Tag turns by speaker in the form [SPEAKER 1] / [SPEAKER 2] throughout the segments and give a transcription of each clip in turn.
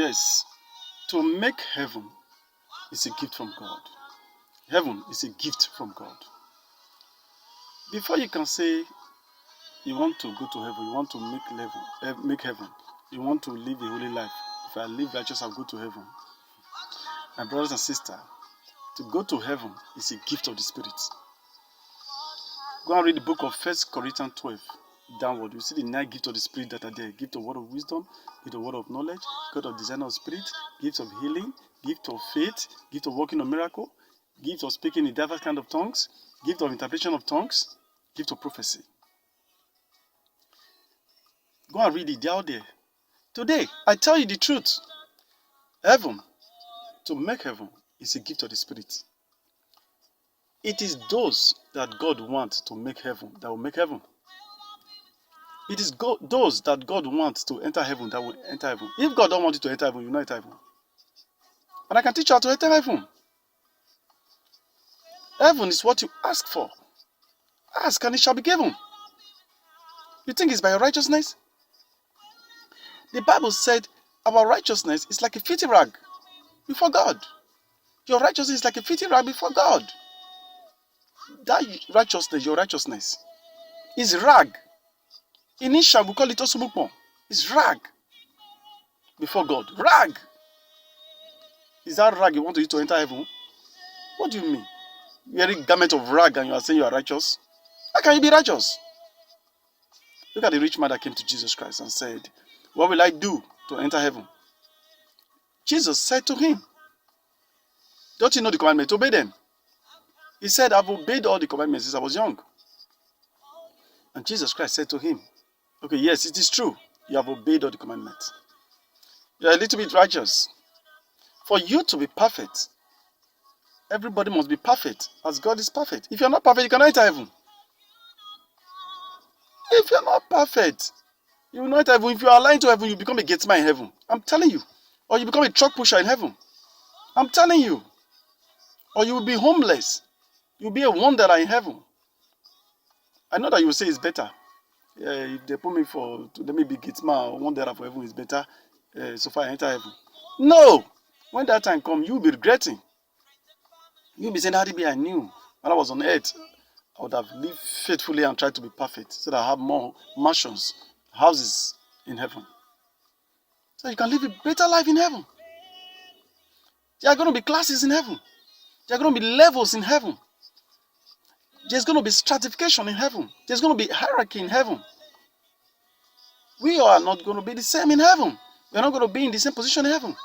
[SPEAKER 1] Yes, to make heaven is a gift from God. Heaven is a gift from God. Before you can say you want to go to heaven, you want to make heaven, you want to live a holy life. If I live righteous, I'll go to heaven. My brothers and sisters, to go to heaven is a gift of the Spirit. Go and read the book of 1 Corinthians 12 downward. You see the 9 gifts of the Spirit that are there. Gift of word of wisdom, gift of word of knowledge, gift of discerning of spirit, gift of healing, gift of faith, gift of working of miracle, gift of speaking in diverse kind of tongues, gift of interpretation of tongues, gift of prophecy. Go and read it. They're out there. Today, I tell you the truth. Heaven, to make heaven, is a gift of the Spirit. It is those that God wants to make heaven that will make heaven. It is those that God wants to enter heaven that will enter heaven. If God don't want you to enter heaven, you will not enter heaven. And I can teach you how to enter heaven. Heaven is what you ask for. Ask and it shall be given. You think it's by your righteousness? The Bible said our righteousness is like a filthy rag before God. Your righteousness is like a filthy rag before God. That righteousness, your righteousness, is rag. In Isha, we call it osumukmo. It's rag before God. Rag. Is that rag you want to use to enter heaven? What do you mean? Wearing garment of rag and you are saying you are righteous? How can you be righteous? Look at the rich man that came to Jesus Christ and said, what will I do to enter heaven? Jesus said to him, don't you know the commandment? Obey them. He said, I've obeyed all the commandments since I was young. And Jesus Christ said to him, okay, yes, it is true. You have obeyed all the commandments. You are a little bit righteous. For you to be perfect, everybody must be perfect as God is perfect. If you're not perfect, you cannot enter heaven. If you're not perfect, you will not enter heaven. If you are aligned to heaven, you become a gatesman in heaven. I'm telling you. Or you become a truck pusher in heaven. I'm telling you. Or you will be homeless. You'll be a wanderer in heaven. I know that you will say it's better. If they put me to let me be gatesman or wanderer for heaven is better. So far I enter heaven. No! When that time comes, you'll be regretting. You'll be saying, Hadibi, I knew when I was on earth, I would have lived faithfully and tried to be perfect so that I have more mansions, houses in heaven. So you can live a better life in heaven. There are going to be classes in heaven. There are going to be levels in heaven. There's going to be stratification in heaven. There's going to be hierarchy in heaven. We are not going to be the same in heaven. We're not going to be in the same position in heaven.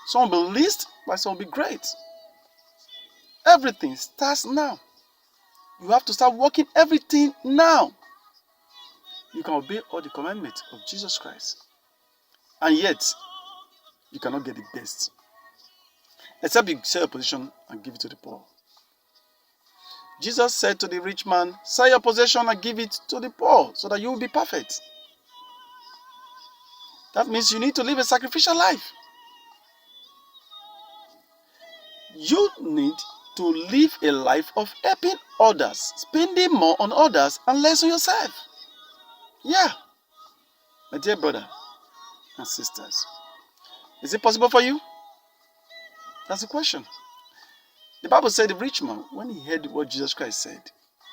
[SPEAKER 1] Some will be least, but some will be great. Everything starts now. You have to start working everything now. You can obey all the commandments of Jesus Christ. And yet, you cannot get the best. Except you sell your position and give it to the poor. Jesus said to the rich man, sell your possession and give it to the poor so that you will be perfect. That means you need to live a sacrificial life. You need to live a life of helping others, spending more on others and less on yourself. Yeah, my dear brother and sisters. Is it possible for you? That's the question. The Bible said the rich man, when he heard what Jesus Christ said,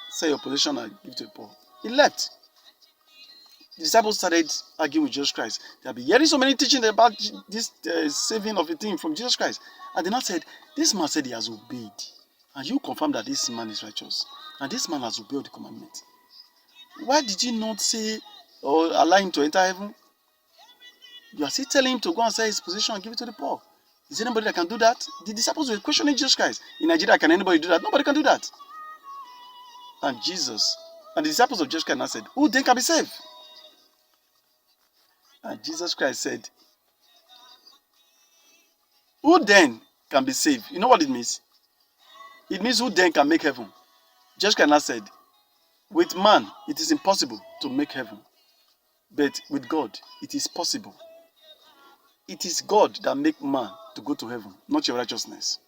[SPEAKER 1] sell your possession and give to the poor, he left. The disciples started arguing with Jesus Christ. They have been hearing so many teachings about this saving of a thing from Jesus Christ. And they now said, this man said he has obeyed. And you confirm that this man is righteous. And this man has obeyed the commandment. Why did you not say or allow him to enter heaven? You are still telling him to go and sell his possession and give it to the poor. Is there anybody that can do that? The disciples were questioning Jesus Christ. In Nigeria, can anybody do that? Nobody can do that. And the disciples of Jesus Christ now said, who then can be saved? And Jesus Christ said, who then can be saved? You know what it means? It means who then can make heaven? Jesus Christ now said, with man, it is impossible to make heaven. But with God, it is possible. It is God that makes man to go to heaven, not your righteousness.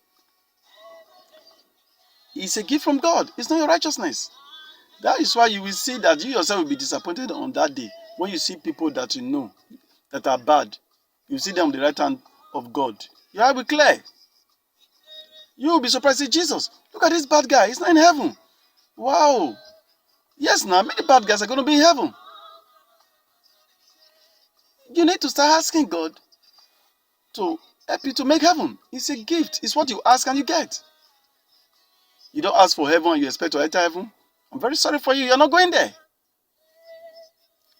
[SPEAKER 1] It's a gift from God. It's not your righteousness. That is why you will see that you yourself will be disappointed on that day when you see people that you know that are bad You see them on the right hand of God. Your eye will clear. You will be surprised. Say, Jesus, look at this bad guy. He's not in heaven. Wow. Yes, now many bad guys are going to be in heaven. You need to start asking God to help you to make heaven. It's a gift. It's what you ask and you get. You don't ask for heaven and you expect to enter heaven. I'm very sorry for you. You're not going there.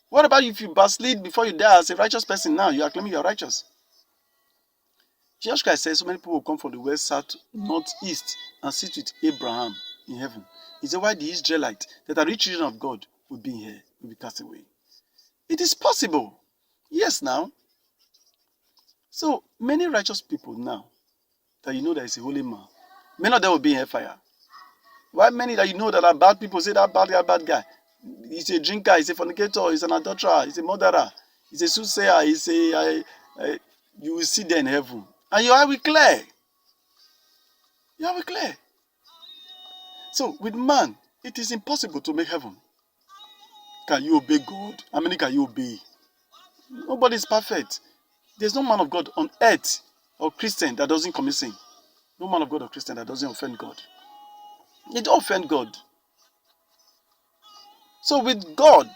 [SPEAKER 1] What about if you backslid before you die as a righteous person now? You are claiming you're righteous. Jesus Christ says so many people will come from the west, south, north, east and sit with Abraham in heaven. He said, why the Israelites that are rich children of God will be here, will be cast away. It is possible. Yes, now. So many righteous people now that you know that is a holy man, many of them will be in hellfire. Why many that you know that are bad people say that bad guy? He's a drinker, he's a fornicator, he's an adulterer, he's a murderer, he's a soothsayer, you will see them in heaven. And your eye will clear. Your eye will clear. So with man, it is impossible to make heaven. Can you obey God? How many can you obey? Nobody is perfect. There's no man of God on earth or Christian that doesn't commit sin. No man of God or Christian that doesn't offend God. They don't offend God. So with God,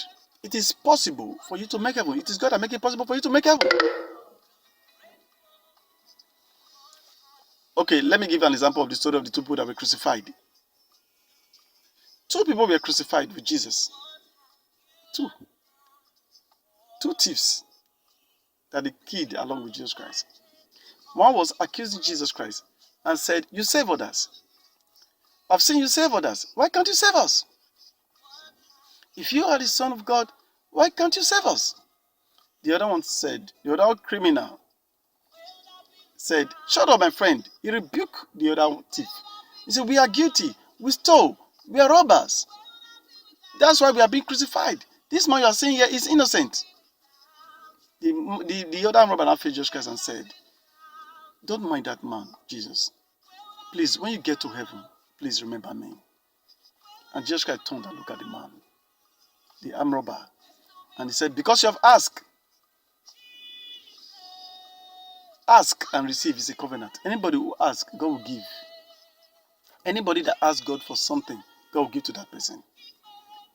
[SPEAKER 1] it is possible for you to make heaven. It is God that makes it possible for you to make heaven. Okay, let me give you an example of the story of the two people that were crucified. Two people were crucified with Jesus. Two thieves that they killed along with Jesus Christ. One was accusing Jesus Christ and said, you save others. I've seen you save others. Why can't you save us? If you are the Son of God, why can't you save us? The other one said, the other criminal said, shut up, my friend. He rebuked the other thief. He said, we are guilty. We stole. We are robbers. That's why we are being crucified. This man you are saying here is innocent. The other robber now faced Jesus Christ and said, don't mind that man, Jesus. Please, when you get to heaven, please remember me. And Jesus Christ turned and looked at the man, the armed robber, and he said, because you have asked, ask and receive is a covenant. Anybody who asks, God will give. Anybody that asks God for something, God will give to that person.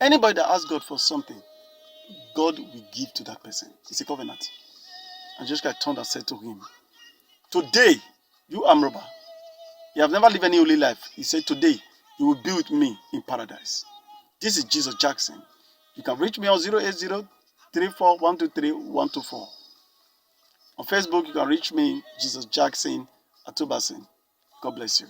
[SPEAKER 1] Anybody that asks God for something, God will give to that person. It's a covenant. And Jesus Christ turned and said to him, today, you armed robber, you have never lived any holy life. He said, today, you will be with me in paradise. This is Jesus Jackson. You can reach me on 080-34-123-124. On Facebook, you can reach me, Jesus Jackson Atubasin. God bless you.